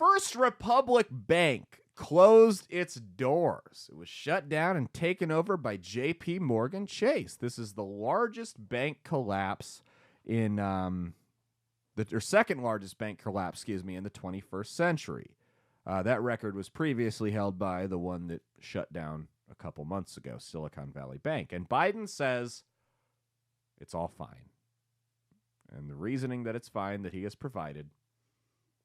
First Republic Bank closed its doors. It was shut down and taken over by J.P. Morgan Chase. This is the largest bank collapse in second largest bank collapse, in the 21st century. That record was previously held by the one that shut down a couple months ago, Silicon Valley Bank. And Biden says it's all fine. And the reasoning that it's fine that he has provided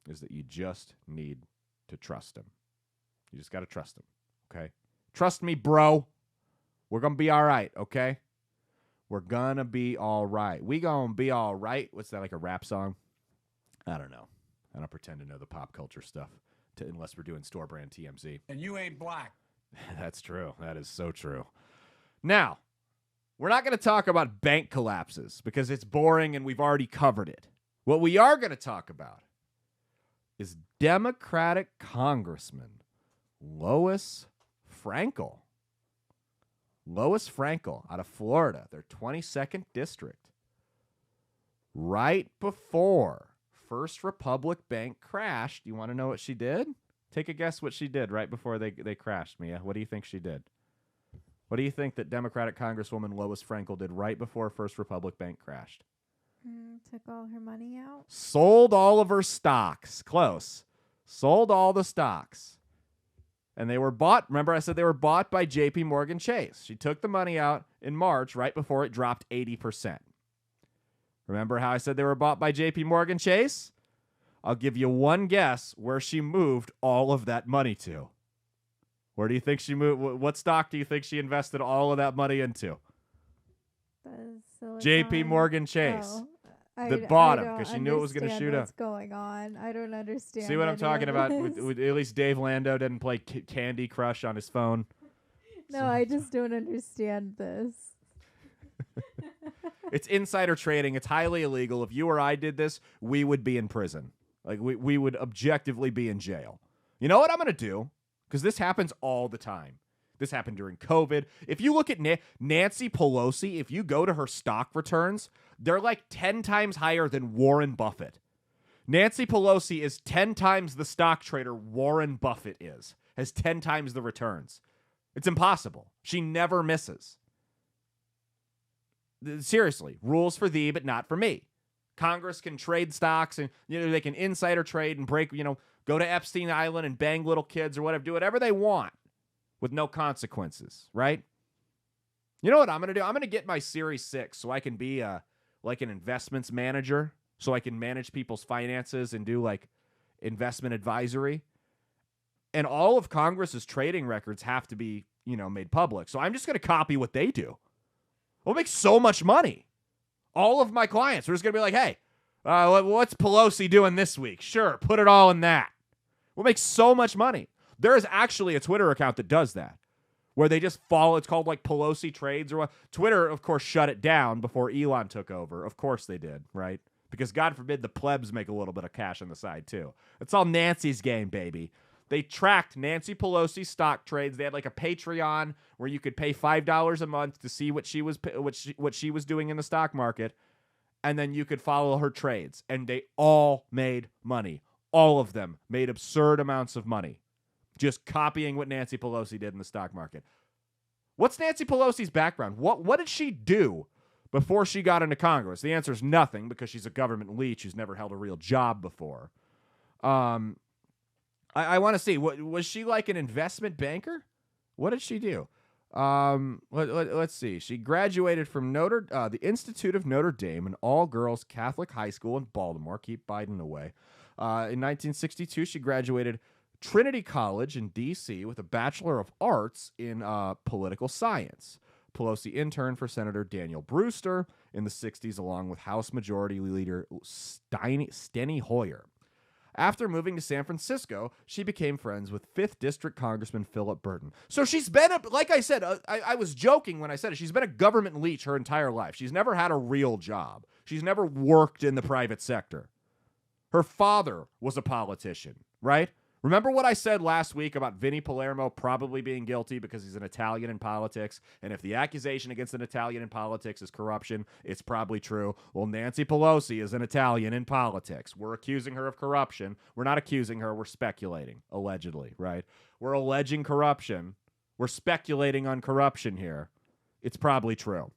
is that you just need to trust him. You just got to trust him, okay? Trust me, bro. We're going to be all right, okay? We're going to be all right. We going to be all right. What's that, like a rap song? I don't know. I don't pretend to know the pop culture stuff unless we're doing store brand TMZ. And you ain't black. That's true. That is so true. Now, we're not going to talk about bank collapses because it's boring and we've already covered it. What we are going to talk about is Democratic Congressman Lois Frankel. Lois Frankel out of Florida, their 22nd district. Right before First Republic Bank crashed, you want to know what she did? Take a guess what she did right before they crashed, Mia. What do you think she did? What do you think that Democratic Congresswoman Lois Frankel did right before First Republic Bank crashed? Took all her money out? Sold all of her stocks. Close. Sold all the stocks. And they were bought. Remember I said they were bought by J.P. Morgan Chase. She took the money out in March right before it dropped 80%. Remember how I said they were bought by J.P. Morgan Chase? I'll give you one guess where she moved all of that money to. Where do you think she moved? What stock do you think she invested all of that money into? J.P. Morgan Chase. Oh. That bought him because she knew it was going to shoot up. What's going on? I don't understand. See what I'm talking about? With at least Dave Lando didn't play Candy Crush on his phone. No, I just don't understand this. It's insider trading. It's highly illegal. If you or I did this, we would be in prison. Like we would objectively be in jail. You know what I'm going to do? Because this happens all the time. This happened during COVID. If you look at Nancy Pelosi, if you go to her stock returns, they're like 10 times higher than Warren Buffett. Nancy Pelosi is 10 times the stock trader Warren Buffett is. Has 10 times the returns. It's impossible. She never misses. Seriously, rules for thee, but not for me. Congress can trade stocks and they can insider trade and break, go to Epstein Island and bang little kids or whatever, do whatever they want with no consequences, right? You know what I'm going to do? I'm going to get my Series 6 so I can be like an investments manager, so I can manage people's finances and do like investment advisory. And all of Congress's trading records have to be, made public. So I'm just going to copy what they do. We'll make so much money. All of my clients are just going to be like, hey, what's Pelosi doing this week? Sure, put it all in that. We'll make so much money. There is actually a Twitter account that does that, where they just follow. It's called like Pelosi Trades or what. Twitter, of course, shut it down before Elon took over. Of course they did, right? Because God forbid the plebs make a little bit of cash on the side too. It's all Nancy's game, baby. They tracked Nancy Pelosi's stock trades. They had like a Patreon where you could pay $5 a month to see what she was doing in the stock market, and then you could follow her trades. And they all made money. All of them made absurd amounts of money, just copying what Nancy Pelosi did in the stock market. What's Nancy Pelosi's background? What did she do before she got into Congress? The answer is nothing, because she's a government leech who's never held a real job before. I want to see. Was she like an investment banker? What did she do? Let's see. She graduated from the Institute of Notre Dame, an all-girls Catholic high school in Baltimore. Keep Biden away. In 1962, she graduated Trinity College in D.C. with a Bachelor of Arts in political science. Pelosi interned for Senator Daniel Brewster in the 60s, along with House Majority Leader Steny Hoyer. After moving to San Francisco, she became friends with 5th District Congressman Philip Burton. So she's been, like I said, I was joking when I said it. She's been a government leech her entire life. She's never had a real job. She's never worked in the private sector. Her father was a politician, right? Remember what I said last week about Vinnie Palermo probably being guilty because he's an Italian in politics? And if the accusation against an Italian in politics is corruption, it's probably true. Well, Nancy Pelosi is an Italian in politics. We're accusing her of corruption. We're not accusing her. We're speculating, allegedly, right? We're alleging corruption. We're speculating on corruption here. It's probably true.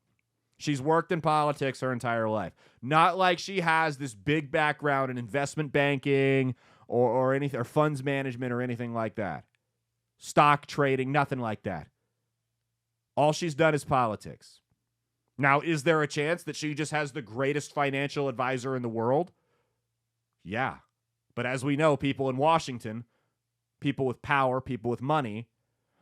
She's worked in politics her entire life. Not like she has this big background in investment banking or anything, or funds management or anything like that. Stock trading, nothing like that. All she's done is politics. Now, is there a chance that she just has the greatest financial advisor in the world? Yeah. But as we know, people in Washington, people with power, people with money,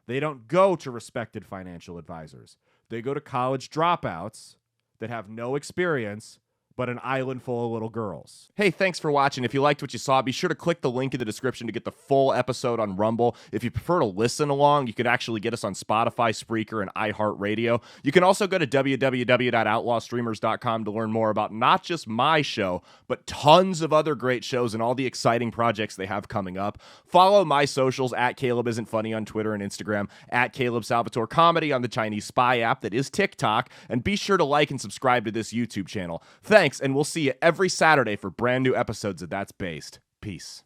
they don't go to respected financial advisors. They go to college dropouts that have no experience, but an island full of little girls. Hey, thanks for watching. If you liked what you saw, be sure to click the link in the description to get the full episode on Rumble. If you prefer to listen along, you can actually get us on Spotify, Spreaker, and iHeartRadio. You can also go to www.outlawstreamers.com to learn more about not just my show, but tons of other great shows and all the exciting projects they have coming up. Follow my socials at Caleb Isn't Funny on Twitter and Instagram, at Caleb Salvatore Comedy on the Chinese Spy app that is TikTok, and be sure to like and subscribe to this YouTube channel. Thanks, and we'll see you every Saturday for brand new episodes of That's Based. Peace.